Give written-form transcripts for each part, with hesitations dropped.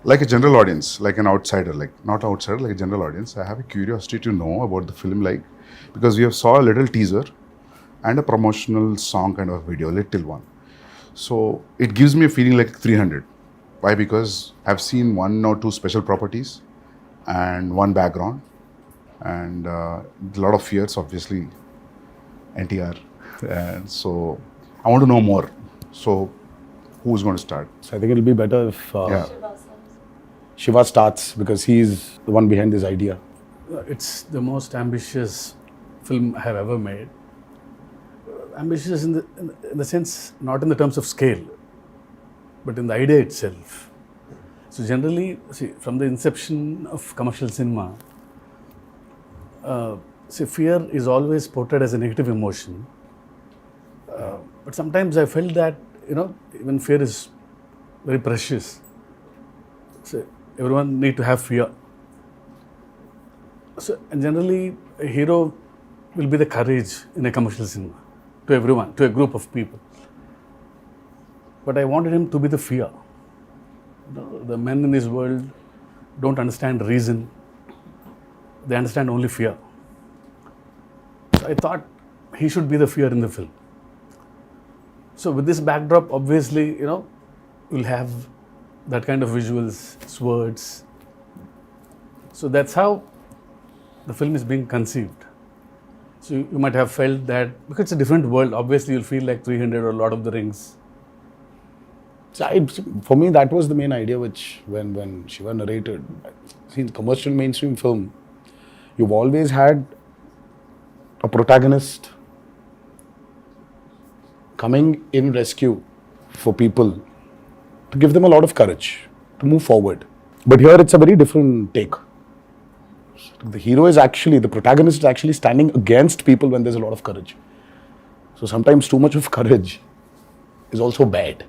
like a general audience, like an outsider, like not outsider, like a general audience, I have a curiosity to know about the film, like, because we have saw a little teaser and a promotional song kind of video, little one. So it gives me a feeling like 300. Why? Because I've seen 1 or 2 special properties and 1 background and a lot of fears, obviously, NTR. And so I want to know more. So who's going to start? So I think it'll be better if Shiva starts, because he's the one behind this idea. It's the most ambitious film I have ever made. Ambitious in the sense, not in the terms of scale, but in the idea itself. So generally, see, from the inception of commercial cinema, fear is always portrayed as a negative emotion. But sometimes I felt that, even fear is very precious. So everyone need to have fear. So, and generally, a hero will be the courage in a commercial cinema, to everyone, to a group of people. But I wanted him to be the fear. The men in this world don't understand reason. They understand only fear. So I thought he should be the fear in the film. So with this backdrop, obviously, we'll have that kind of visuals, swords. So that's how the film is being conceived. So you might have felt that, because it's a different world, obviously you'll feel like 300 or Lord of the Rings. So for me, that was the main idea, which when Shiva narrated, see, in commercial mainstream film, you've always had a protagonist coming in rescue for people to give them a lot of courage to move forward. But here it's a very different take. The hero is actually, the protagonist is actually standing against people when there's a lot of courage. So sometimes too much of courage is also bad.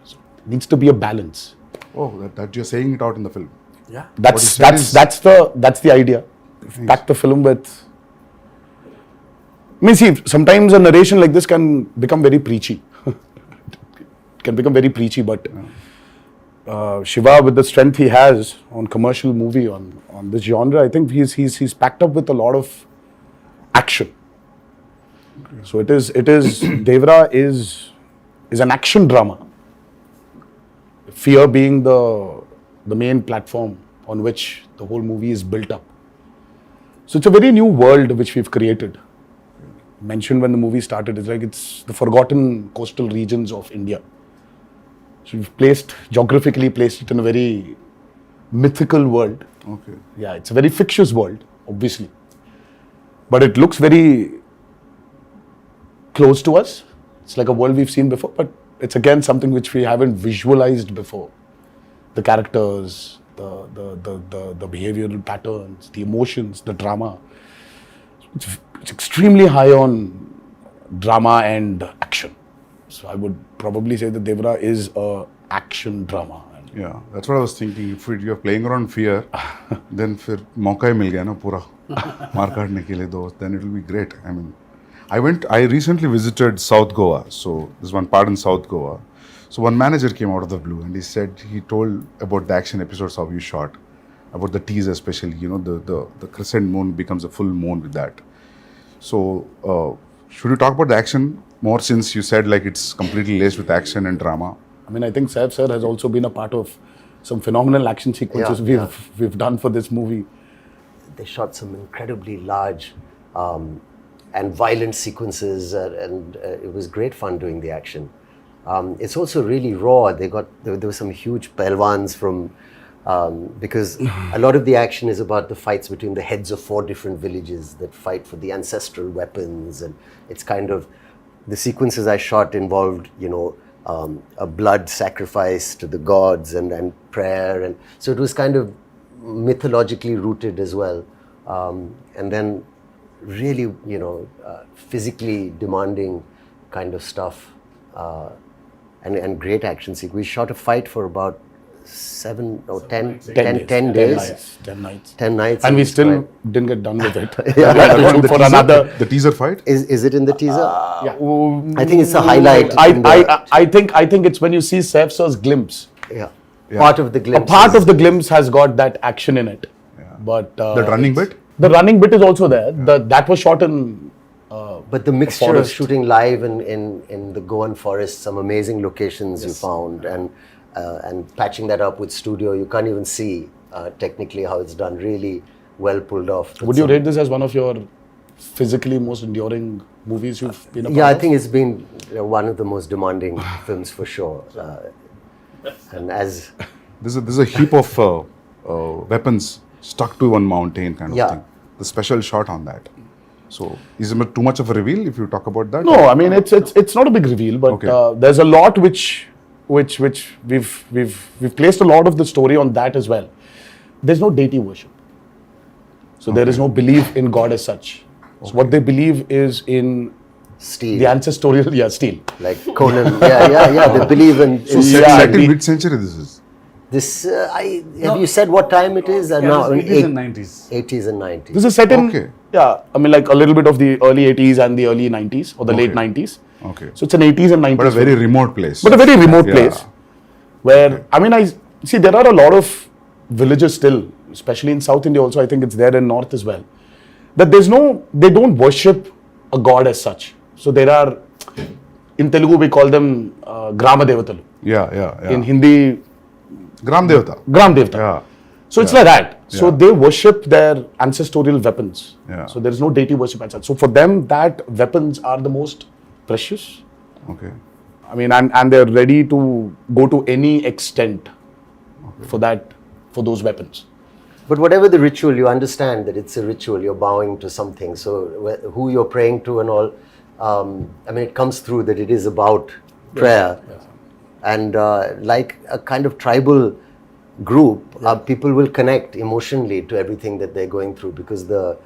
So it needs to be a balance. Oh, that you're saying it out in the film. Yeah. That's the idea. Pack the film with. I mean, see, sometimes a narration like this can become very preachy. It can become very preachy, but Shiva, with the strength he has on commercial movie, on this genre, I think he's packed up with a lot of action. Okay. So it is Devara is an action drama. Fear being the main platform on which the whole movie is built up. So it's a very new world which we've created. Mentioned when the movie started, it's the forgotten coastal regions of India. So we've geographically placed it in a very mythical world. Okay. Yeah, it's a very fictitious world, obviously. But it looks very close to us. It's like a world we've seen before, but it's again something which we haven't visualized before. The characters, the behavioral patterns, the emotions, the drama. It's extremely high on drama and action. So I would probably say that Devara is a action drama. Yeah, that's what I was thinking. If you're playing around fear, then फिर मौका ही मिल गया ना पूरा मार काटने के लिए दोस्त. Then it will be great. I mean, I recently visited South Goa. So there's one part in South Goa. So one manager came out of the blue and he told about the action episodes how you shot, about the teaser especially. The crescent moon becomes a full moon with that. So should we talk about the action more, since you said like it's completely laced with action and drama? I mean, I think Saif sir has also been a part of some phenomenal action sequences we've done for this movie. They shot some incredibly large and violent sequences, and it was great fun doing the action. It's also really raw. There were some huge pelwans from because a lot of the action is about the fights between the heads of 4 different villages that fight for the ancestral weapons, and it's kind of the sequences I shot involved, a blood sacrifice to the gods and prayer, and so it was kind of mythologically rooted as well, and then really physically demanding kind of stuff, and great action sequence. We shot a fight for about 10 days. 10 nights. And we still didn't get done with it. The teaser fight? Is it in the teaser? Yeah. I think it's a highlight. I think it's when you see Saif sir's glimpse. Yeah. Part of the A glimpse. part of the glimpse has got that action in it. But The running it's- bit? The running bit is also there. That was shot in. But the mixture of forest. shooting live in the Goan forest, some amazing locations you found, and patching that up with studio, you can't even see technically how it's done. Really well pulled off. Would you rate this as one of your physically most enduring movies you've been a part Yeah, I of? think it's been one of the most demanding films for sure. And as There's a heap of weapons stuck to one mountain kind of Yeah. thing. The special shot on that. So is it too much of a reveal if you talk about that? No, I mean it's not a big reveal, but Okay. there's a lot which we've placed a lot of the story on that as well. There's no deity worship, so there is no belief in God as such. So what they believe is in Steel, the ancestorial steel. like Conan. yeah. They believe in. So in set in the- mid-century this is. this. Have you said what time it is? Yeah, No, it is in 90s. 80s and 90s. This is set in Okay. I mean like a little bit of the early 80s and the early 90s or the late Okay. 90s. Okay. So it's an 80s and 90s. But a very remote place. But a very remote Yeah. place where, I mean, I see there are a lot of villages still, especially in South India also, I think it's there in North as well, that they don't worship a god as such. So there are, in Telugu we call them Grama Devatalu. Yeah. In Hindi, Gram Devata. Gram Devata. Yeah. So it's like that. So Yeah. they worship their ancestral weapons. Yeah. So there is no deity worship as such. So for them, that weapons are the most precious. Okay. I mean, and they're ready to go to any extent for those weapons. But whatever the ritual, you understand that it's a ritual. You're bowing to something. So who you're praying to and all, I mean, it comes through that it is about prayer. And like a kind of tribal group, people will connect emotionally to everything that they're going through because the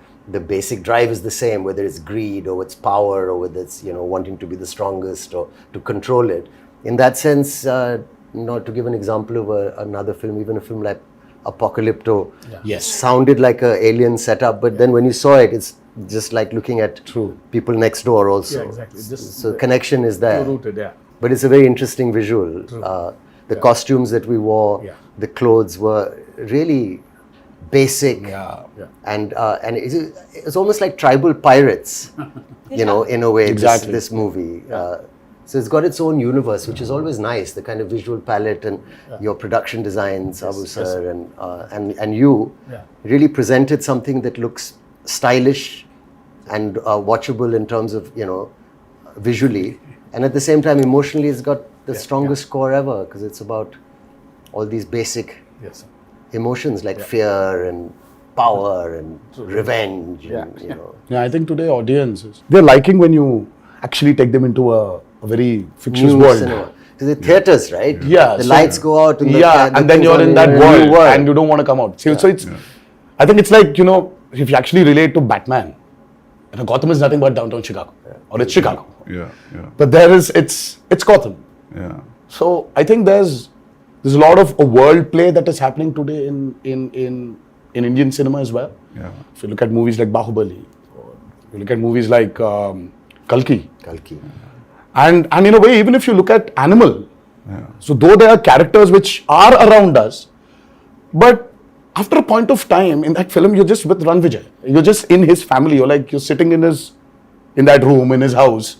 basic drive is the same, whether it's greed or it's power or whether it's wanting to be the strongest or to control it. In that sense, to give an example of another film, even a film like Apocalypto, Yes. sounded like an alien setup, but then when you saw it, it's just like looking at people next door also. Yeah, exactly. Just So connection is there. rooted, yeah. But it's a very interesting visual. The costumes that we wore, the clothes were really basic, and it's almost like tribal pirates, in a way. Exactly. This movie. So it's got its own universe, which is always nice. The kind of visual palette and your production design, Sabu sir, and you really presented something that looks stylish and watchable in terms of visually. And at the same time, emotionally, it's got the strongest score ever because it's about all these basic Yes. emotions like fear and power and revenge. And, Yeah, I think today audiences, they're liking when you actually take them into a very fictitious new world. cinema. So the theaters, right? Yeah, The so- lights go out. And And then you're in that world and you don't want to come out. So it's, I think it's like, if you actually relate to Batman, Gotham is nothing but downtown Chicago. Or it's Chicago. Yeah. But it's Gotham. Yeah. So I think there's a lot of a world play that is happening today in Indian cinema as well. Yeah. If you look at movies like Bahubali, or you look at movies like Kalki, and in a way, even if you look at Animal, so though there are characters which are around us, but after a point of time in that film, you're just with Ranvijay. You're just in his family. You're sitting in that room in his house.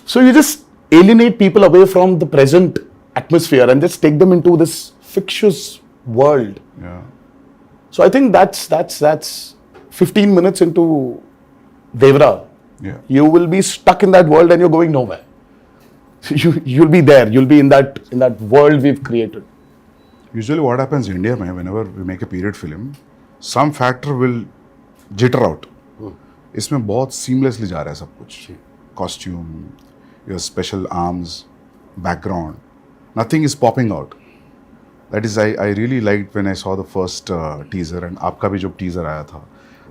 So you just alienate people away from the present atmosphere and just take them into this fictitious world. Yeah. So I think that's 15 minutes into Devara. Yeah. You will be stuck in that world and you're going nowhere. You'll be there. You'll be in that world we've created. Usually what happens in India, man, whenever we make a period film, some factor will jitter out. इसमें बहुत seamlessly जा रहा है सब कुछ. Costume, your special arms, background, nothing is popping out. That is, I really liked when I saw the first teaser and आपका भी जो teaser आया था.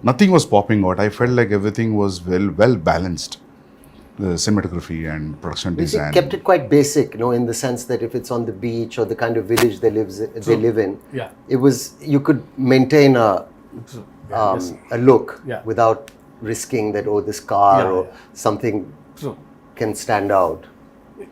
Nothing was popping out. I felt like everything was well balanced. The cinematography and production design. They kept it quite basic, in the sense that if it's on the beach or the kind of village they live in, it was, you could maintain a look without risking that, this car or something can stand out.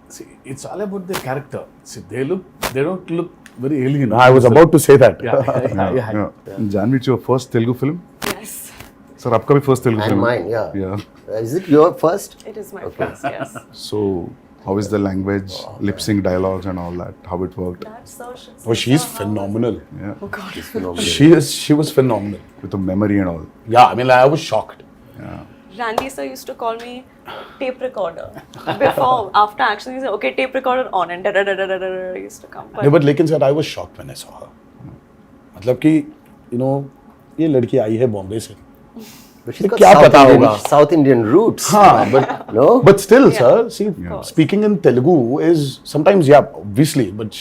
See, it's all about the character. See, they don't look very alien. I was about to say that. Yeah. Janhvi, it's your first Telugu film? Yes, Sir, आपका भी first Telugu And film? mine, yeah. Yeah. Is it your first? it is my first, yes. So, how is the language, lip sync dialogues and all that? How it worked? That's so Oh, she's phenomenal. Yeah. Oh God. She was phenomenal. With the memory and all. Yeah, I mean, I was shocked. Yeah. Randy sir used to call me tape recorder. Before, after action, he said, okay, tape recorder on, and da-da-da-da-da-da used to come. No, but लेकिन sir, I was shocked when I saw her. मतलब कि, you know, ये लड़की आई है बॉम्बे से. But she's got क्या South पता Indian, होगा? South Indian roots. हाँ, but No? But still, Yeah. sir, see, speaking in Telugu is sometimes, yeah, obviously, but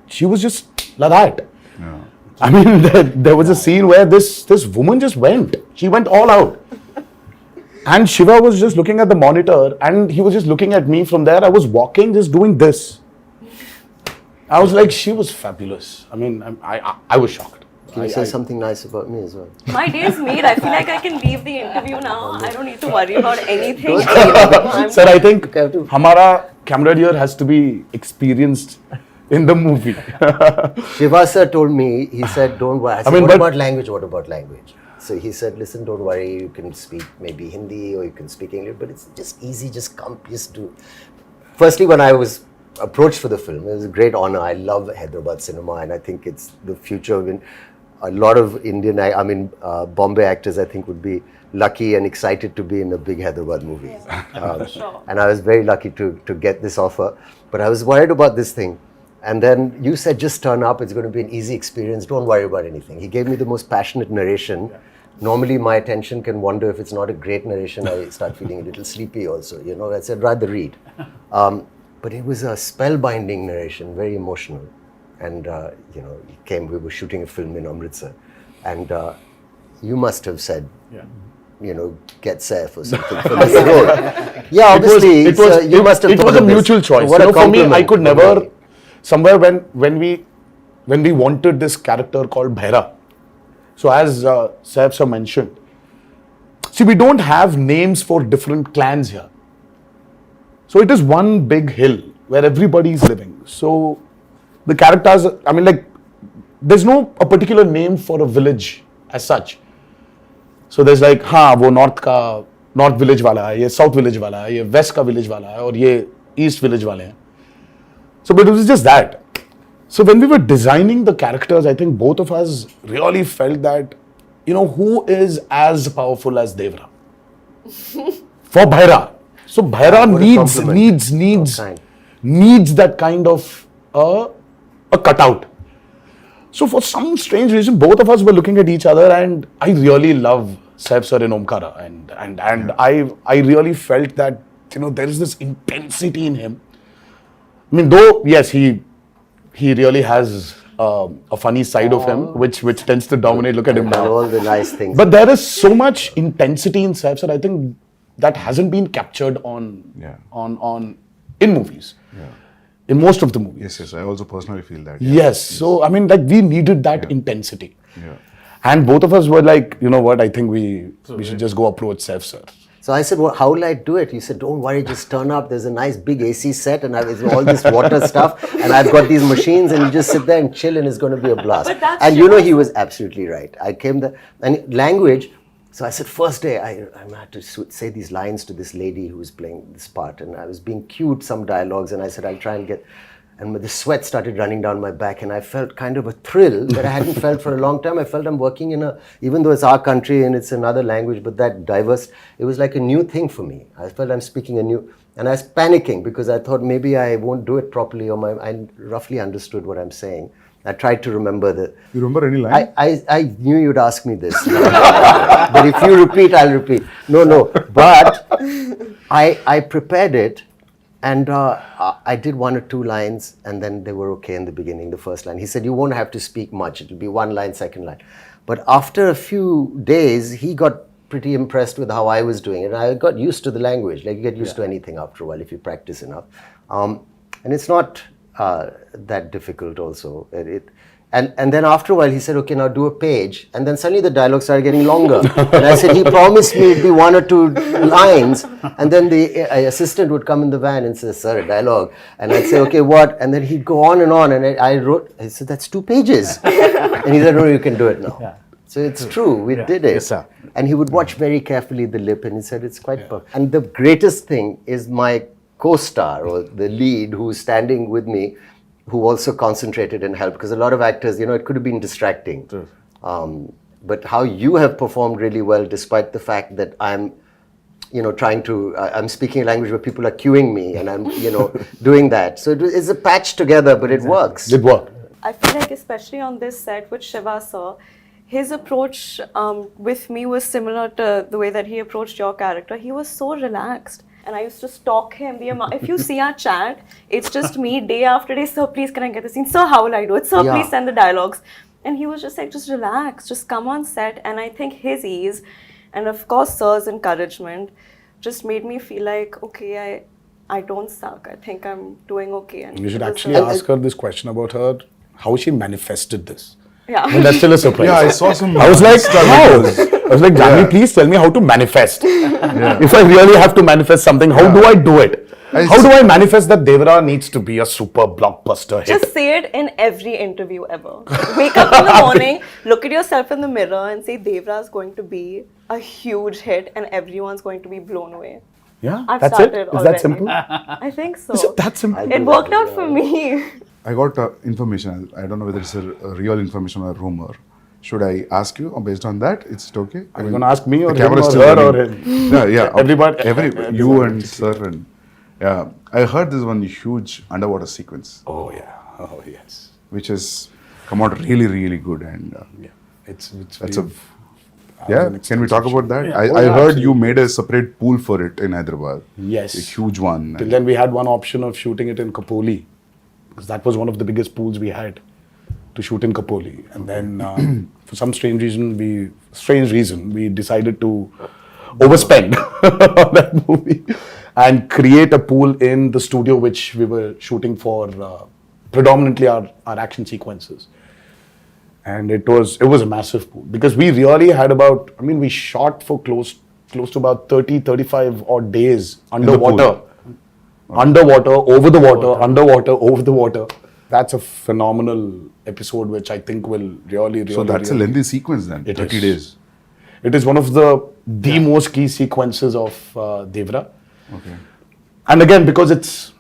she was just like that. Yeah. I mean, there was a scene where this woman just went. She went all out. And Shiva was just looking at the monitor and he was just looking at me from there. I was walking, just doing this. I was like, she was fabulous. I mean, I was shocked. Can you say something nice about me as well? My day is made. I feel like I can leave the interview now. I don't need to worry about anything. Sir, I think Okay, I have to- हमारा camera here has to be experienced in the movie. Shiva sir told me, he said, don't worry. I said, mean, what but- about language? What about language? So he said, listen, don't worry. You can speak maybe Hindi or you can speak English, but it's just easy. Just come, just do. Firstly, when I was approached for the film, it was a great honor. I love Hyderabad cinema and I think it's the future of a lot of Indian, Bombay actors, I think, would be lucky and excited to be in a big Hyderabad movie. Sure. And I was very lucky to get this offer. But I was worried about this thing. And then you said, just turn up. It's going to be an easy experience. Don't worry about anything. He gave me the most passionate narration. Normally, my attention can wander. If it's not a great narration, I start feeling a little sleepy also. You know, I said, rather read. But it was a spellbinding narration, very emotional. And, he came, we were shooting a film in Amritsar. And you must have said, get Saif or something for this role. Yeah, obviously, you must have it thought was a of this. mutual choice. What a For me, I compliment. could never, somewhere when we wanted this character called Bhaira. So as Saif sir mentioned, see, we don't have names for different clans here. So it is one big hill where everybody is living. So the characters, I mean, like, there's no a particular name for a village as such. So there's like, हाँ वो north village वाला है, ये south village वाला है, ये west का village वाला है, और ये east village वाले हैं. So but it was just that. So when we were designing the characters, I think both of us really felt that, who is as powerful as Devara? For Bhaira. So Bhaira What a compliment. needs that kind of a cutout. So for some strange reason, both of us were looking at each other, and I really love Saif sir in Omkara, and I really felt that there is this intensity in him. I mean, though yes, he really has a funny side of him, which tends to dominate. Look at him And now. all the nice things. But there is so much intensity in Saif sir. I think that hasn't been captured on in movies. Yeah. In most of the movies. Yes, I also personally feel that. Yes. So, I mean, like, we needed that intensity. Yeah. And both of us were like, you know what, I think we should just go approach Saif sir. So I said, well, how will I do it? He said, don't worry, just turn up. There's a nice big AC set and it's all this water stuff. And I've got these machines and you just sit there and chill and it's going to be a blast. But that's And he was absolutely right. I came there and language. So I said, first day, I had to say these lines to this lady who was playing this part. And I was being cued some dialogues and I said, I'll try and get... And the sweat started running down my back and I felt kind of a thrill that I hadn't felt for a long time. I felt I'm working even though it's our country and it's another language, but that diverse, it was like a new thing for me. I felt I'm speaking and I was panicking because I thought maybe I won't do it properly or I roughly understood what I'm saying. I tried to remember You remember any line? I knew you'd ask me this. But if you repeat, I'll repeat. No. But I prepared it. And I did 1 or 2 lines, and then they were okay in the beginning, the first line. He said, you won't have to speak much. It'll be 1 line, second line. But after a few days, he got pretty impressed with how I was doing it. And I got used to the language. Like, you get used to anything after a while if you practice enough. And it's not that difficult also. And then after a while, he said, okay, now do a page. And then suddenly the dialogue started getting longer. And I said, he promised me it'd be 1 or 2 lines. And then the assistant would come in the van and say, sir, a dialogue. And I'd say, okay, what? And then he'd go on. And I said, that's 2 pages. And he said, no, you can do it now. Yeah. So it's true, we did it. Yes, sir. And he would watch very carefully the lip and he said, it's quite perfect. And the greatest thing is my co-star or the lead who's standing with me, who also concentrated and helped, because a lot of actors, it could have been distracting. But how you have performed really well, despite the fact that I'm, trying to, I'm speaking a language where people are cueing me and I'm, doing that. So it's a patch together, but it works. It worked. I feel like especially on this set with Shiva sir, his approach with me was similar to the way that he approached your character. He was so relaxed. And I used to stalk him. If you see our chat, it's just me day after day. Sir, please can I get the scene? Sir, how will I do it? Sir, please send the dialogues. And he was just like, just relax, just come on set. And I think his ease and of course sir's encouragement just made me feel like, okay, I don't suck. I think I'm doing okay. And You should actually ask her this question about how she manifested this. Yeah. And that's still a surprise. Yeah, I saw some. I was like, how? videos. I was like, Janhvi, please tell me how to manifest. If I really have to manifest something, how do I do it? How do I manifest that Devara needs to be a super blockbuster hit? Just say it in every interview ever. Wake up in the morning, look at yourself in the mirror and say Devara is going to be a huge hit and everyone's going to be blown away. Yeah, I've that's it. started Is that already. simple? I think so. Is it that simple? It worked out for me. I got information. I don't know whether it's a real information or a rumor. Should I ask you based on that? Is it okay? Are you going to ask me or the him camera is or still her running. or him? Yeah. Everybody. You and sir and yeah. I heard this one huge underwater sequence, Oh, yeah. Oh, yes. which has come out really, really good. And Yeah. It's that's very- yeah. Can we talk about that? I heard you made a separate pool for it in Hyderabad. Yes. A huge one. Till then, we had one option of shooting it in Kapoli, because that was one of the biggest pools we had to shoot in Kapoli. And then, for some strange reason, we decided to overspend on that movie and create a pool in the studio which we were shooting for predominantly our action sequences. And it was a massive pool because we really had we shot for close to about 35 odd days underwater. Underwater, over the water, underwater, over the water. That's a phenomenal episode which I think will really So that's a lengthy sequence then. It 30 is. days. It is one of the most key sequences of Devara. Okay. And again, because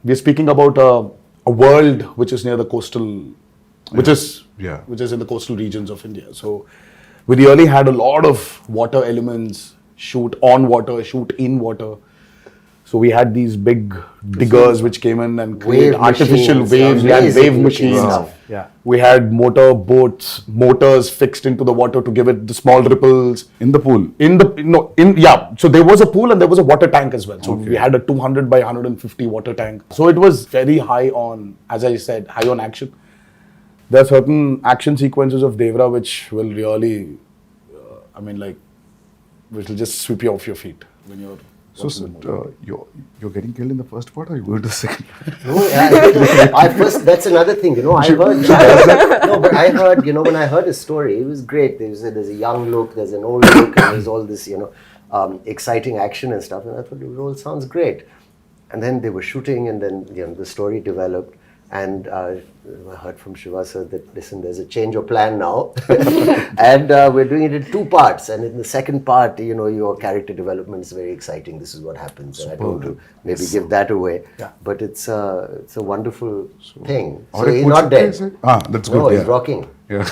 we're speaking about a world which is near the coastal, which is in the coastal regions of India. So we really had a lot of water elements, shoot on water, shoot in water. So we had these big diggers which came in and created artificial machines, waves. We had amazing wave looking machines. stuff. Yeah. We had motors fixed into the water to give it the small ripples. In the pool. So there was a pool and there was a water tank as well. So we had a 200 by 150 water tank. So it was very high on, as I said, high on action. There are certain action sequences of Devara which will really, which will just sweep you off your feet when you're. So you're getting killed in the first part or you go to the second? No, that's another thing, I heard, when I heard his story, it was great. There's a young look, there's an old look, and there's all this, exciting action and stuff. And I thought, it all sounds great. And then they were shooting and then, the story developed. And I heard from Shiva sir that, listen, there's a change of plan now. And we're doing it in 2 parts. And in the second part, your character development is very exciting. This is what happens. And I don't want to maybe give that away. Yeah. But it's a wonderful thing. Or So he's not dead. That's good. No, yeah. he's rocking. Yeah.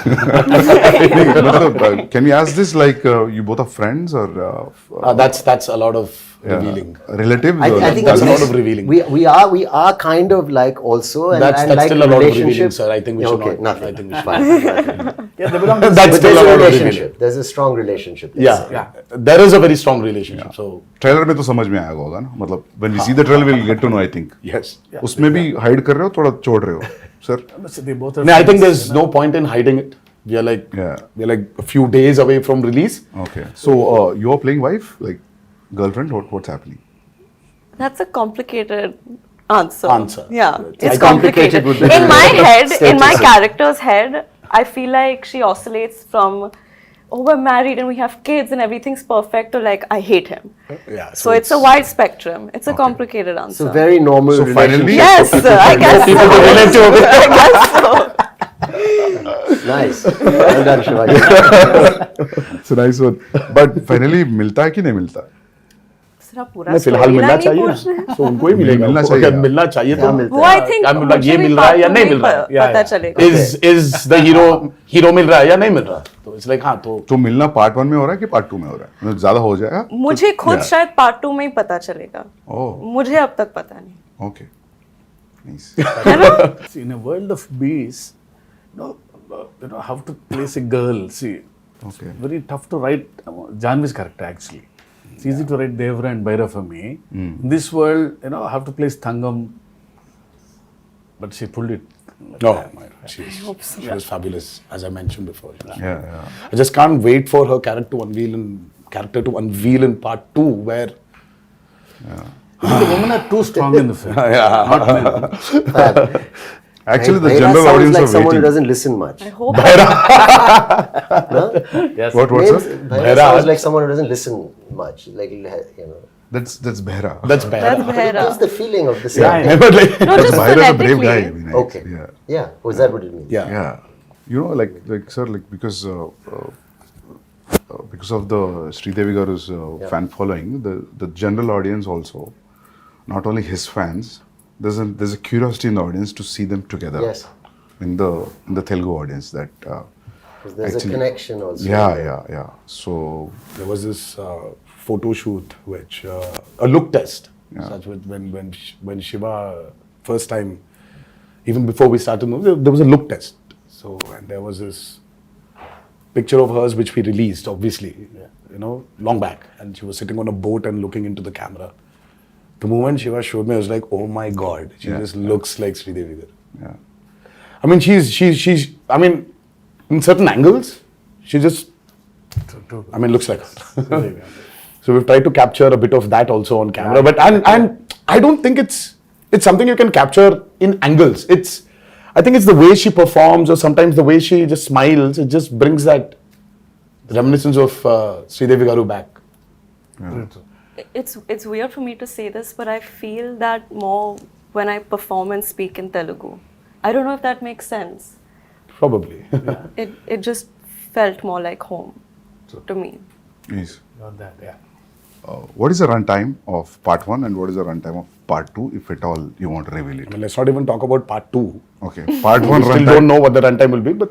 Can we ask this like you both are friends or? That's a lot of revealing. Relatives? I think That's a it's- lot of revealing. We are kind of like also. And That's like still a lot of revealing, relationship. sir. I think we should Okay, not. nothing. I think we should Fine. Yeah, they belong to the That's But still there's a a lot of revealing. relationship. There's a strong relationship. Yeah. There is a very strong relationship. So trailer में तो समझ में आएगा होगा ना मतलब when we see the trailer we'll get to know I think yes. उसमें भी hide कर रहे हो थोड़ा छोड़ रहे हो sir They both are No, I think friends, there's no point in hiding it. We are like a few days away from release. okay so you're playing wife like girlfriend what's happening That's a complicated answer. Answer. Yeah, I it's complicated complicated. with the In my head, in my status. character's head, I feel like she oscillates from, oh, we're married and we have kids and everything's perfect, to like, I hate him. Yeah. So it's a wide spectrum. It's a complicated answer. So very normal So finally- Yes, I guess so. I guess so. Nice. Well done, Shivaji. It's a nice one. But finally, मिलता है कि नहीं मिलता? सिर्फ पूरा नहीं, फिलहाल storyline मिलना ही चाहिए पूछ रहे हैं। ना, तो उनको ही मिलेगा, मिलना उनको चाहिए। अगर मिलना चाहिए क्या तो मिलता वो I think I'm like, ये मुझे मिल भी रहा है या part नहीं two मिल रहा है, में पता चलेगा। is the hero मिल रहा है या नहीं मिल रहा, तो it's like हाँ, तो मिलना पार्ट 1 में हो रहा है कि पार्ट 2 में हो रहा है? मतलब ज्यादा हो जाएगा? मुझे खुद शायद पार्ट 2 में ही पता चलेगा। ओह, मुझे अब तक पता नहीं। ओके. Nice. है ना? See, in a world of bees, how to place a girl. See, Okay. it's very tough to write Janhvi's character actually. It's easy to write Devara and Bhaira for me. In this world, I have to place Thangam, but she pulled it. no, she was fabulous, as I mentioned before. Yeah. I just can't wait for her character to unveil in part 2, where The women are too strong in the film. Not men. Actually, the Bhaira general sounds audience like are someone who waiting. doesn't listen much. I hope Yes. What, Bhaira sir? sounds like someone who doesn't listen much. Like, That's Behra. that's bad. that's It gives Bhaira. the feeling of the same. Yeah, But like, No, just Behra is a brave phonetically. guy. I mean, Okay. Yeah. Yeah. Was that what it means? yeah. Yeah. Sir, because of the Sridevi Garu's fan following, the general audience also, not only his fans, there's a curiosity in the audience to see them together. Yes. In the Telugu audience that. 'Cause there's Actually- a connection also. Yeah. So There was this photo shoot, which a look test, Yeah. such with when Shiva first time, even before we started movie, there was a look test. So and there was this picture of hers which we released, obviously, long back, and she was sitting on a boat and looking into the camera. The moment Shiva showed me, I was like, oh my god, she just looks like Sridevi Garu. yeah. I mean, she's. I mean, in certain angles, she just. I mean, looks like her. So we've tried to capture a bit of that also on camera, but and I don't think it's something you can capture in angles. I think it's the way she performs, or sometimes the way she just smiles. It just brings that reminiscence of Sridevi Garu back. It's weird for me to say this, but I feel that more when I perform and speak in Telugu. I don't know if that makes sense. Probably. It just felt more like home to me. Yes. Got that, yeah. What is the runtime of part 1 and what is the runtime of part 2, if at all you want to reveal it? I mean, let's not even talk about part 2. Okay. Part 1 We still runtime. don't know what the runtime will be, but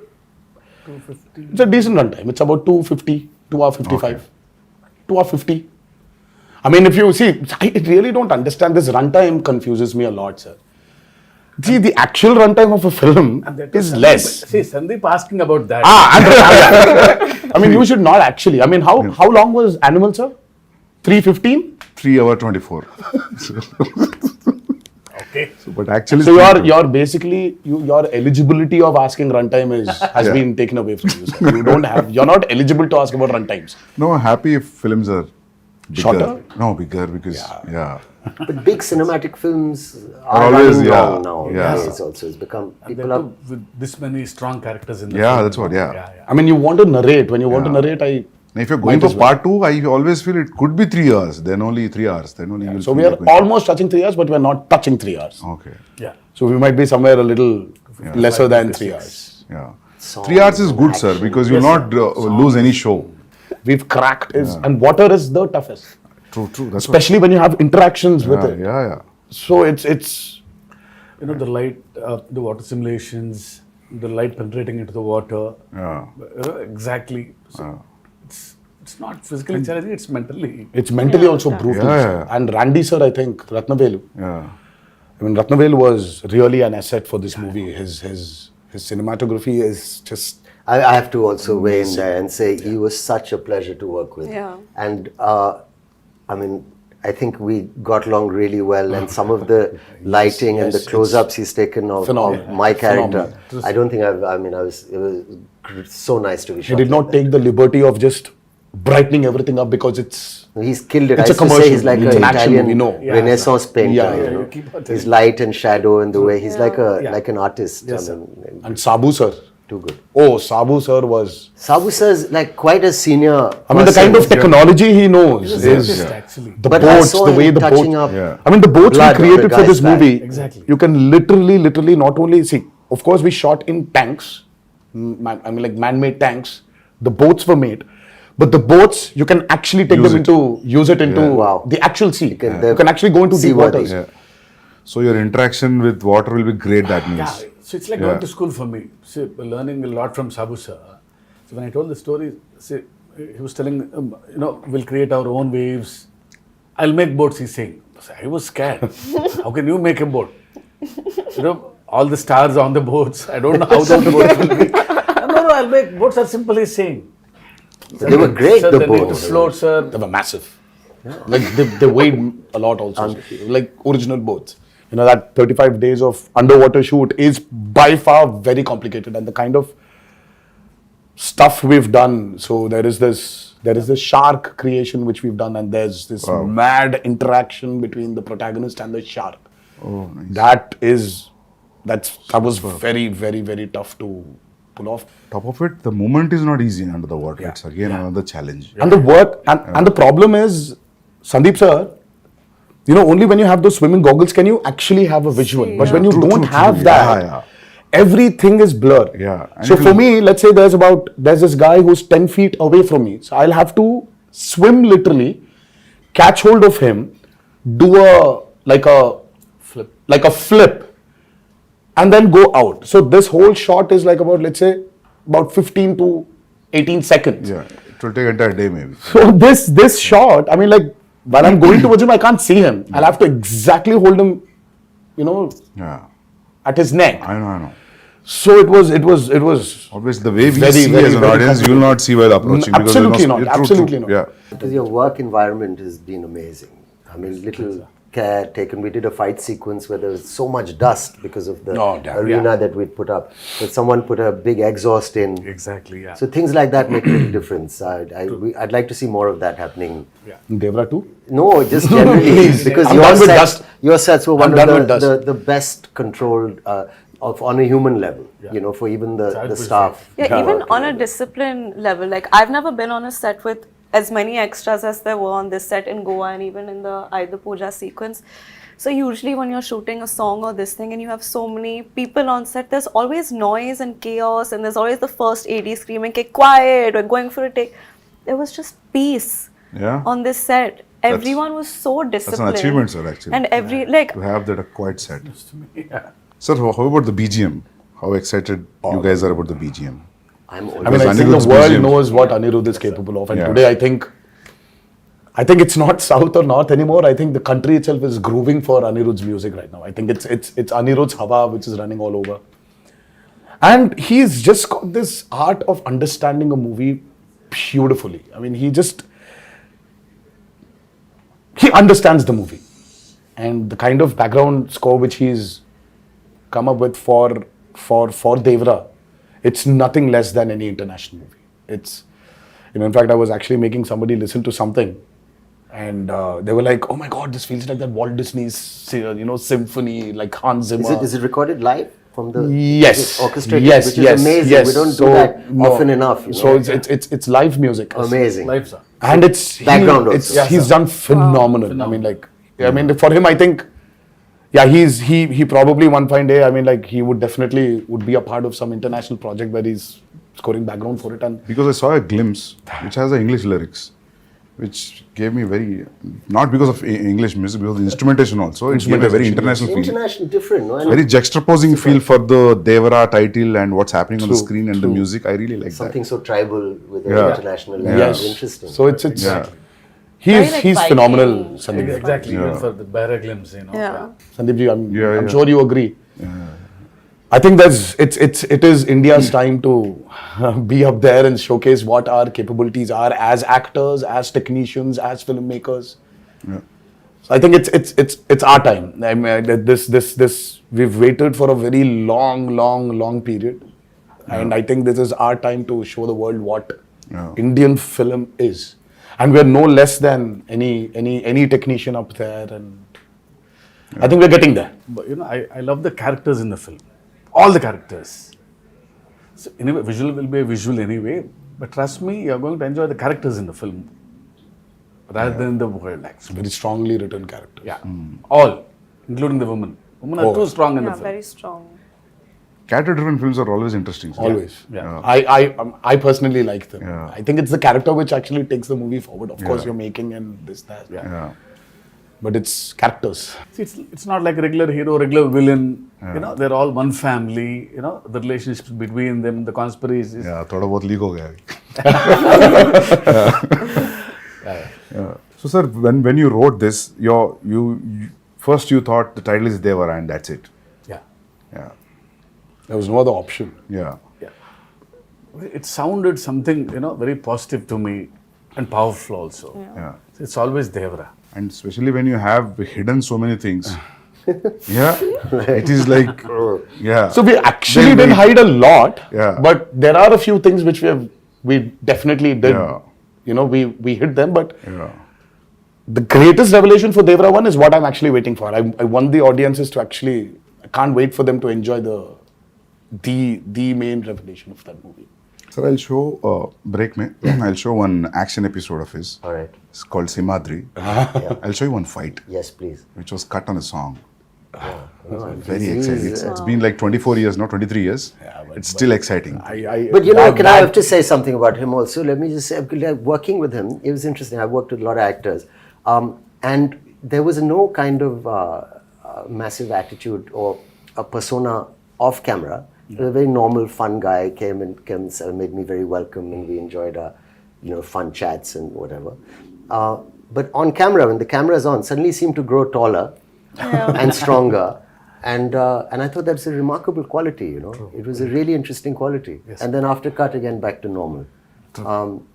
250. It's a decent runtime. It's about 250, 2 hour 55, Okay. 2 hour 50. I mean, if you see, I really don't understand this runtime. Confuses me a lot, sir. See, the actual runtime of a film is less. See, Sandeep asking about that. I mean, you should not actually. I mean, how long was Animal, sir? 3:15. 3 hour 24. Okay. But actually, So you're basically your eligibility of asking runtime has Yeah. been taken away from you, sir. You're not eligible to ask about runtimes. No, happy if films are bigger. Shorter? No, bigger because But big cinematic films Are are always, running yeah, long now. yeah. It's also it's become And people that are too with this many strong characters in the Yeah, film. that's what, yeah. I mean, you want to narrate. When you want to narrate, Now, if you're going Might for as well. part 2, I always feel it could be 3 hours. Then only 3 hours. Then only you'll So feel we are like going- almost touching 3 hours, but we're not touching 3 hours. Okay. Yeah. So we might be somewhere a little lesser than 3 hours. Yeah. songs 3 hours is good, sir, action. because you'll not lose any show. We've cracked and water is the toughest, True. That's especially when you have interactions with what, it. yeah. So it's The light, the water simulations, the light penetrating into the water. Yeah. Exactly. So it's not physically challenging, it's mentally. mentally also brutal. Yeah, sir. yeah. And Randy sir, I think Rathnavelu. Yeah. I mean, Rathnavelu was really an asset for this movie. His cinematography is just. I have to also weigh in there and say he was such a pleasure to work with. Yeah. And I mean, I think we got along really well, and some of the lighting and the yes, close-ups he's taken of phenomenal. my character. Phenomenal. I don't think it was so nice to be He shot. did not like take the liberty of just brightening everything up because it's. that. He's killed it. It's I a used to say commercial. he's like It's an an action Italian movie, no. Yeah. Renaissance painter. Yeah, you yeah, know? you keep on His telling. light and shadow and the way he's like Yeah. like an artist. Yes, I mean, And Sabu sir, Too good. Oh, Sabu sir was. Sabu sir is like quite a senior. I mean, the kind of technology he knows He's is a scientist, actually. the But I boats, saw the him way the touching boats. up Yeah. I mean, the boats we blood on created the for this guy's back. movie. Exactly. You can literally not only see. Of course, we shot in tanks. Like man-made tanks. The boats were made. But the boats, you can actually take Use them it. use it into Wow. the actual sea. can- You can actually go into deep seaworthy. waters. Yeah. So your interaction with water will be great, that means. Yeah, so it's like Yeah. going to school for me. See, learning a lot from Sabu sir. So when I told the story, see, he was telling, we'll create our own waves. I'll make boats, he's saying. So I was scared. How can you make a boat? All the stars on the boats. I don't know how those boats will be. No, I'll make boats are simple, he's saying. They were great, Sir, the they need to boats. float, sir. They were massive. Like they weighed a lot also. Like original boats. That 35 days of underwater shoot is by far very complicated, and the kind of stuff we've done. So there is this shark creation which we've done, and there's this mad interaction between the protagonist and the shark. Oh, nice. That was very, very, very tough to pull off. Top of it, the movement is not easy under the water. It's again another challenge. And the work and the problem is, Sandeep sir, only when you have those swimming goggles can you actually have a visual. See, But when you True, don't true, have true. that, Yeah. everything is blur. Yeah. And So it for will- me, let's say there's this guy who's 10 feet away from me. So I'll have to swim literally, catch hold of him, do a flip, and then go out. So this whole shot is like about 15 to 18 seconds. Yeah. It will take entire day maybe. So this shot, while I'm going towards him, I can't see him. I'll have to exactly hold him, Yeah. at his neck. I know. So it was. Obviously, the way we Very, see very, as an very audience, you will not see while approaching. because Absolutely you're not, yeah, true, absolutely true. not. Yeah. Because your work environment has been amazing. Little care taken. We did a fight sequence where there was so much dust because of the Oh, damn. arena that we'd put up. But someone put a big exhaust in. Exactly, yeah. So things like that make a big difference. I'd like to see more of that happening. Devara too. No, just generally because I'm done with dust. your sets were one I'm done of with dust. the best controlled on a human level. For even the staff. Yeah, even on a discipline level, like I've never been on a set with as many extras as there were on this set in Goa and even in the Aida Puja sequence. So usually when you're shooting a song or this thing and you have so many people on set, there's always noise and chaos, and there's always the first AD screaming, "Okay, quiet," or going for a take. There was just peace Yeah. on this set. Everyone was so That's disciplined. an achievement, sir, actually. And to have that a quiet set. Sir, how about the BGM? How excited you guys are about the BGM? I'm always I think Anirudh's the world BGM. knows what Anirudh is capable of, and Yeah. today I think it's not south or north anymore. I think the country itself is grooving for Anirudh's music right now. I think it's Anirudh's Hava which is running all over, and he's just got this art of understanding a movie beautifully. He understands the movie, and the kind of background score which he's come up with for Devara, it's nothing less than any international movie. It's, in fact, I was actually making somebody listen to something, and they were like, "Oh my God, this feels like that Walt Disney's, symphony, like Hans Zimmer." Is it recorded live from the Yes. orchestrated? Yes, which yes, is amazing. yes. We don't So, do that no. often enough. So it's live music. amazing. Life, sir. And it's Background also. he's done phenomenal. For him, I think, he probably one fine day, he would definitely be a part of some international project where he's scoring background for it. And Because I saw a glimpse which has the English lyrics, which gave me not because of English music, because of the instrumentation also. It gave a very international feel. International, different, no? And Very juxtaposing feel for the Devara title and what's happening on the screen and the music. I really like something that. so tribal with an Yeah. international level. yes, Interesting. so it's Yeah. Very, like, he's Viking. phenomenal, Sandeep. Exactly, Yeah. even for the Bara glimpse, Yeah. Sandeep ji, I'm Yeah. sure you agree. I think it is India's time to be up there and showcase what our capabilities are as actors, as technicians, as filmmakers. Yeah. So I think it's our time. We've waited for a very long period, and I think this is our time to show the world what Indian film is, and we're no less than any technician up there, and I think we're getting there. But I love the characters in the film. All the characters. So anyway, visual will be a visual anyway, but trust me, you're going to enjoy the characters in the film rather than the world actually. Very strongly written character. Yeah, all, including the women. Women are too strong in the Yeah, film. very strong. Character-driven films are always interesting. sir. Always. Yeah. I personally like them. Yeah. I think it's the character which actually takes the movie forward. Of course, Yeah. you're making and this, that. Yeah. But it's characters. See, it's not like regular hero, regular villain. You know, they're all one family. You know, the relationships between them, the conspiracies. Yeah, थोड़ा बहुत leak हो गया अभी. Yeah. So sir, when you wrote this, you first you thought the title is Devara and that's it. Yeah. Yeah. There was no other option. Yeah. It sounded something, you know, very positive to me and powerful also. Yeah. It's always Devara. And especially when you have hidden so many things. Yeah. It is like, yeah. So we actually Then didn't hide a lot. Yeah. But there are a few things which we definitely did. Yeah. You know, we hid them. But Yeah. the greatest revelation for Devara 1 is what I'm actually waiting for. I want the audiences to actually, I can't wait for them to enjoy the main revelation of that movie. Sir, I'll show, break me, I'll show one action episode of his. All right. It's called Simadri. I'll show you one fight, Yes, please. which was cut on a song. No, Very he's- exciting. It's been like 24 years, not 23 years. It's still exciting. But you know, I have to say something about him also? Let me just say, working with him, it was interesting. I worked with a lot of actors. And there was no kind of massive attitude or a persona off camera. He was a very normal, fun guy, came and made me very welcome, and we enjoyed fun chats and whatever. But on camera, when the camera is on, suddenly he seemed to grow taller and stronger. And I thought that's a remarkable quality, you know. It was a really interesting quality. Yes. And then after cut, again, back to normal.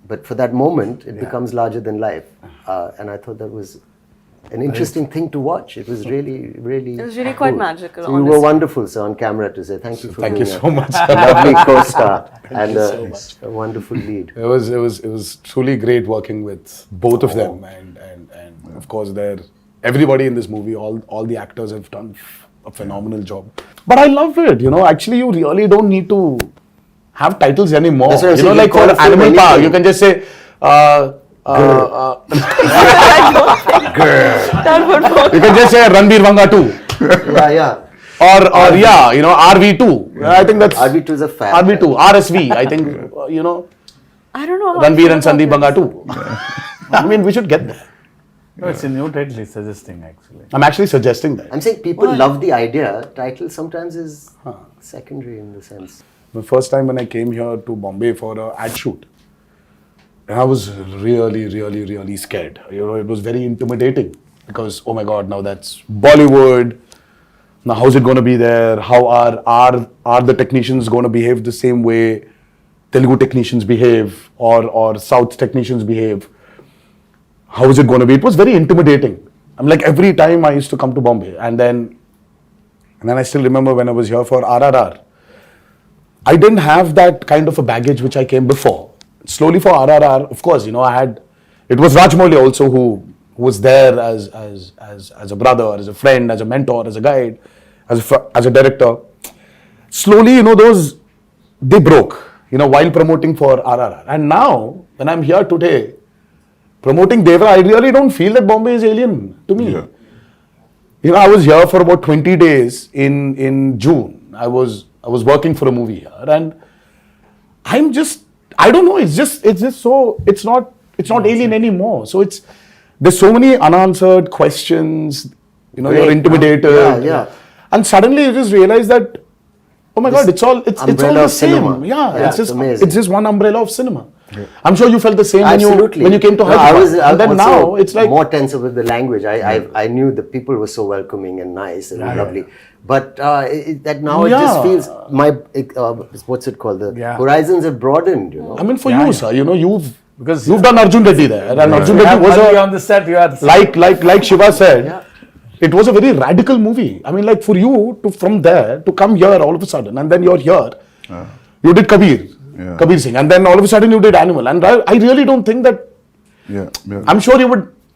But for that moment, it becomes larger than life. And I thought that was an interesting thing to watch. It was really, really It was really quite magical, So you were honestly. wonderful, sir, on camera to say thank you for Thank being you so much. a lovely co-star and you so much. a wonderful lead. It was truly great working with both of them, and of course everybody in this movie, all the actors have done a phenomenal job. But I love it, you know. Actually, you really don't need to have titles anymore. That's what I'm you know, saying, like you call for a film Animal Park, anything. you can just say. That would work. You can just say Ranbir Vanga 2. Yeah. Or yeah, you know, RV2. I think that's RV2 is a fab. RV2, RSV. I think, you know, I don't know how Ranbir and to Sandeep feel Vanga about 2. I mean, we should get there. No, it's a new title he's suggesting actually. I'm actually suggesting that. I'm saying people love the idea. Title sometimes is secondary in the sense. The first time when I came here to Bombay for an ad shoot, I was really scared. You know, it was very intimidating because, oh my God, now that's Bollywood. Now, how's it going to be there? How are the technicians going to behave the same way Telugu technicians behave or South technicians behave? How is it going to be? It was very intimidating. I'm like, every time I used to come to Bombay, and then I still remember when I was here for RRR, I didn't have that kind of a baggage which I came before. Slowly for RRR, of course, you know, it was Rajmouli also who was there as a brother, as a friend, as a mentor, as a guide, as a director. Slowly, you know, they broke, you know, while promoting for RRR. And now, when I'm here today, promoting Devara, I really don't feel that Bombay is alien to me. Yeah. You know, I was here for about 20 days in June. I was working for a movie here, and I don't know, it's not alien anymore. So there's so many unanswered questions, you know, you're intimidated. Yeah. And suddenly you just realize that, oh my God, it's all umbrella the of same. cinema. Yeah, It's amazing. it's just one umbrella of cinema. I'm sure you felt the same Absolutely. when you came to No, Hyderabad. I And then also now it's like, more tense with the language. I knew the people were so welcoming and nice and lovely. But that now it just feels what's it called? The horizons have broadened. You know. I mean, for you, sir, you know, you've Because done Arjun Reddy there, and Arjun You Reddy have was money on the set. You are like Shiva said, it was a very radical movie. I mean, like for you from there to come here all of a sudden, and then you're here, you did Kabir Singh, and then all of a sudden you did Animal, and I really don't think that. Yeah. I'm sure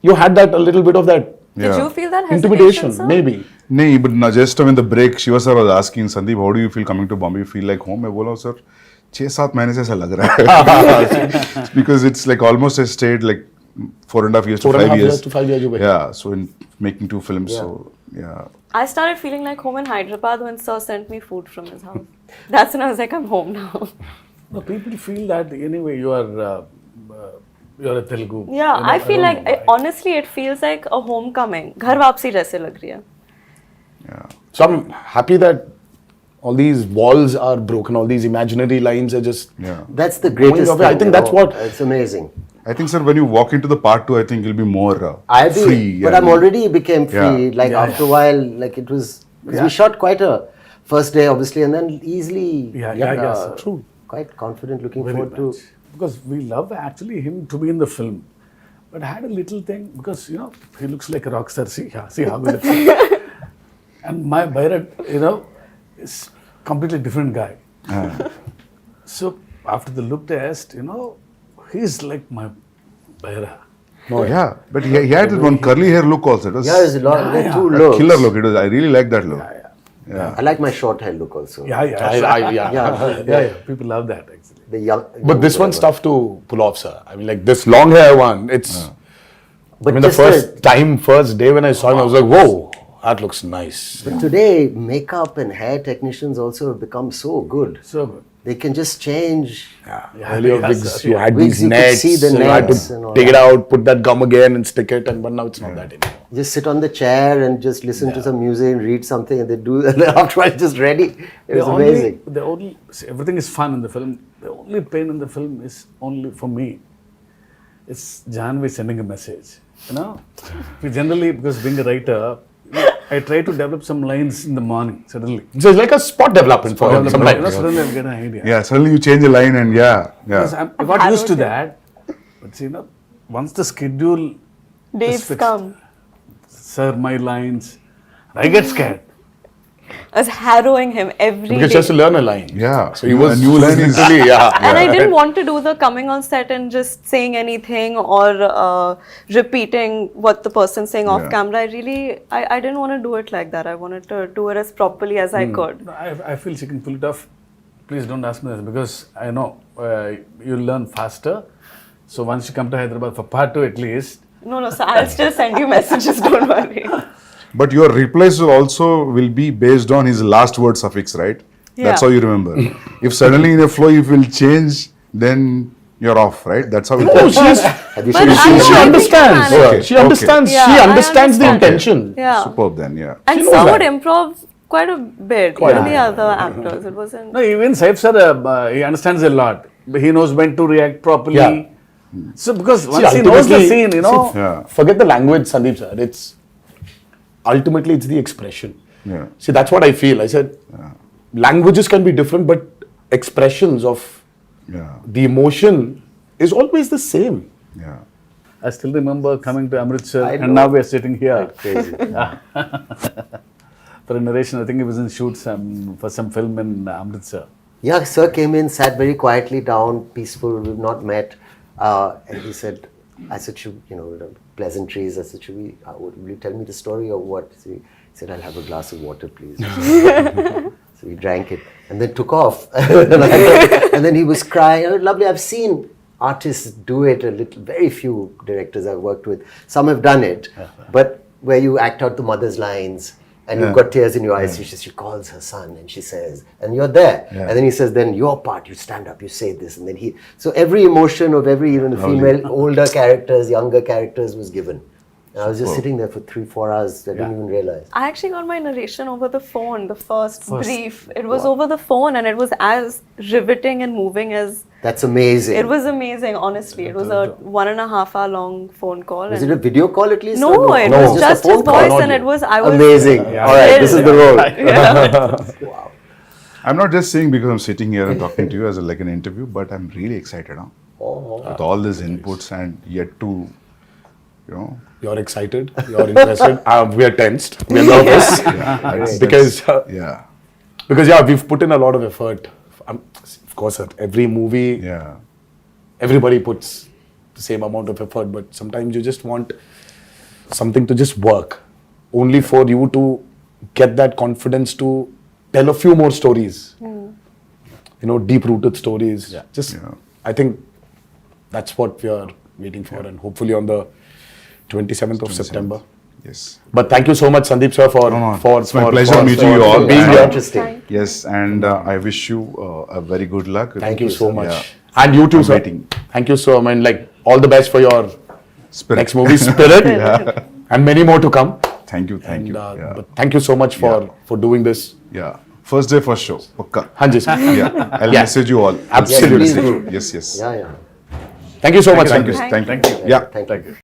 you had that a little bit of that Did you feel that hesitation, intimidation, sir? maybe. नहीं, but just in the break, Shiva sir was asking Sandeep, how do you feel coming to Bombay? You feel like home? मैं बोला sir, 6-7 महीने से ऐसा लग रहा है because it's like almost I stayed like 4.5 years to 5 years. to 5 years you were. Yeah, so in making 2 films, so yeah. I started feeling like home in Hyderabad when Sir sent me food from his house. That's when I was like, I'm home now. No, people feel that anyway you're a Telugu. Yeah, You know, I feel don't like, know why. honestly, it feels like a homecoming. घर वापसी जैसे लग रही है. Yeah. So I'm happy that all these walls are broken, all these imaginary lines are just. Yeah. That's the greatest Going away. I thing, think you that's know. what- It's amazing. I think, sir, when you walk into the part 2, I think you'll be more I agree, free. but I'm already became free. Yeah. Like Yeah, after a while, like it was. 'Cause Yeah. we shot quite a first day, obviously, and then easily. Yeah, true. Quite confident, looking Very forward much. Because we love actually him to be in the film. But I had a little thing because he looks like a rock star. See how he looks. And my Bharat, is completely different guy. So after the look test, he's like my Bharat. Oh, yeah, but he had that one curly hair look also. It was to. Yeah, there's a lot. There are two a looks. killer look. It was. I really like that look. Yeah. I like my short hair look also. Yeah. Yeah. People love that actually. The young. But this one's tough to pull off, sir. I mean, like this long hair one, it's. But I mean, the just first day when I saw him, I was like, whoa, that looks nice. But today, makeup and hair technicians also have become so good. So good. They can just change. Earlier yes, wigs, sir. you had Wigs, these you could nets, see the so you had nets and to all take it that. out, put that gum again and stick it, but now it's not that anymore. Just sit on the chair and just listen to some music and read something, and they do. And then after it's just ready. It was amazing. See, everything is fun in the film. The only pain in the film is only for me. It's Janhvi sending a message. We generally, because being a writer, I try to develop some lines in the morning suddenly. So it's like a spot development for some Suddenly time. I'll get an idea. Yeah, suddenly you change a line and Because I got used to that. But see, once the schedule Dates fixed. come. Sir, my lines, I get scared. I was harrowing him every Because day. just to learn a line. Yeah. So he was A new line is- literally, And I didn't want to do the coming on set and just saying anything or repeating what the person's saying off Yeah. camera. I didn't want to do it like that. I wanted to do it as properly as I could. No, I feel she can pull it off. Please don't ask me this because I know you'll learn faster. So once you come to Hyderabad for part 2 at least, No, so I'll still send you messages, don't worry. But your replies will be based on his last word suffix, right? That's Yeah. how you remember. If suddenly in a flow you will change, then you're off, right? That's how it No, works. she's, Have you But seen I she, know, she I think understands. you manage. She understands. Yeah, she I understands the understand. intention. Yeah. Superb then, yeah. And knows Sir that. would improv quite a bit. Even the other actors. It wasn't. no, even Saif sir, he understands a lot. He knows when to react properly. Yeah. So because See, once he knows the ultimately- scene, Yeah. Forget the language, Sandeep sir. It's ultimately it's the expression. Yeah. See, that's what I feel. I said languages can be different, but expressions of Yeah. the emotion is always the same. Yeah. I still remember coming to Amritsar I and know. now we are sitting here. Crazy. For a narration, I think he was in shoot for some film in Amritsar. Yeah, sir came in, sat very quietly down, peaceful. We've not met, and he said, "I said, pleasantries. I said, will you tell me the story or what?" So he said, "I'll have a glass of water, please." So we drank it and then took off. And then he was crying. "Oh, lovely. I've seen artists do it a little. Very few directors I've worked with. Some have done it, but where you act out the mother's lines." And you've got tears in your eyes. She calls her son and she says, and you're there. Yeah. And then he says, then your part, you stand up, you say this. And then so every emotion of every even female, older characters, younger characters was given. And I was just sitting there for 3-4 hours. I didn't even realize. I actually got my narration over the phone, the first brief. It was over the phone and it was as riveting and moving as. That's amazing. It was amazing, honestly. It was a 1.5 hour long phone call. Was it a video call at least? No, or it No, was just a phone his call. voice and it was. I was Amazing. All right, this is the role. I'm not just saying because I'm sitting here and talking to you as like an interview, but I'm really excited with all these inputs and yet to, You're excited. You're interested. We are tensed. We are nervous because we've put in a lot of effort. Of course, at every movie, everybody puts the same amount of effort, but sometimes you just want something to just work, only for you to get that confidence to tell a few more stories. deep-rooted stories. Yeah. Just, Yeah. I think that's what we are waiting for, and hopefully on the 27th of September. Yes. But thank you so much, Sandeep sir, for It's my pleasure meeting you all. being And- here. Interesting. Yes, and I wish you a very good luck. Thank you so much. Yeah. And you too, I'm sir. waiting. Thank you so much. Like, all the best for your Spirit. next movie, Spirit, and many more to come. Thank you, thank you. And, Yeah. but thank you so much for doing this. Yeah. First day, first show. Pakka. Hanji sir. Yeah. I'll Yeah. message you all. Absolutely. Yes, please do. Yes, yes. Yeah, yeah. Thank you so much, Thank you. Sandeep. Thank you. Yeah. Thank you.